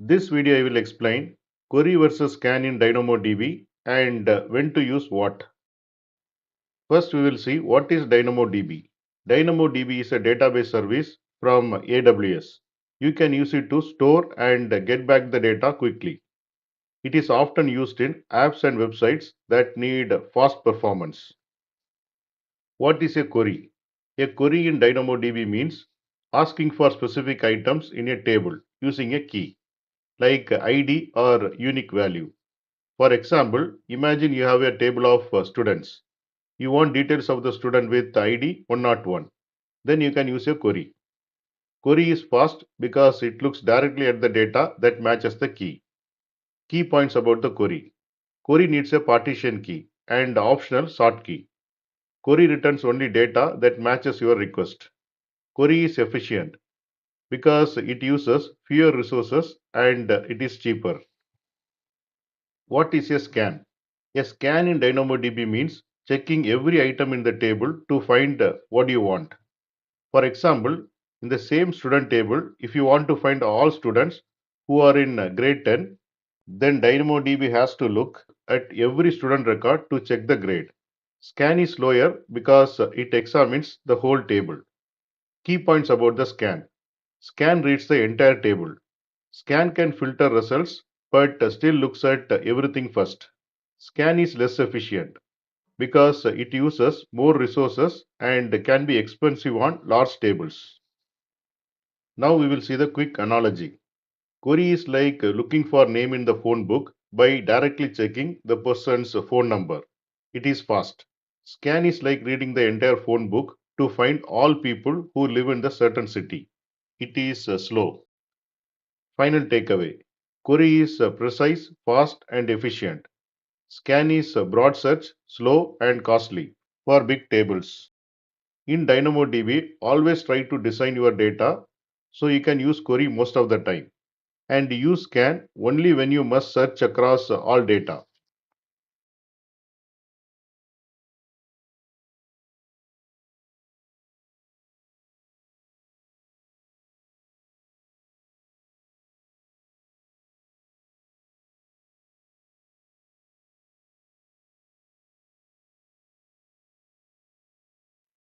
This video I will explain query versus scan in DynamoDB and when to use what. First we will see what is DynamoDB. DynamoDB is a database service from AWS. You can use it to store and get back the data quickly. It is often used in apps and websites that need fast performance. What is a query? A query in DynamoDB means asking for specific items in a table using a key, like ID or unique value. For example, imagine you have a table of students. You want details of the student with ID 101. Then you can use a query. Query is fast because it looks directly at the data that matches the key. Key points about the query. Query needs a partition key and optional sort key. Query returns only data that matches your request. Query is efficient because it uses fewer resources and it is cheaper. What is a scan? A scan in DynamoDB means checking every item in the table to find what you want. For example, in the same student table, if you want to find all students who are in grade 10, then DynamoDB has to look at every student record to check the grade. Scan is slower because it examines the whole table. Key points about the scan. Scan reads the entire table. Scan can filter results but still looks at everything first. Scan is less efficient because it uses more resources and can be expensive on large tables. Now we will see the quick analogy. Query is like looking for name in the phone book by directly checking the person's phone number. It is fast. Scan is like reading the entire phone book to find all people who live in the certain city. It is slow. Final takeaway. Query is precise, fast and efficient. Scan is broad search, slow and costly for big tables. In DynamoDB, always try to design your data so you can use query most of the time and use scan only when you must search across all data.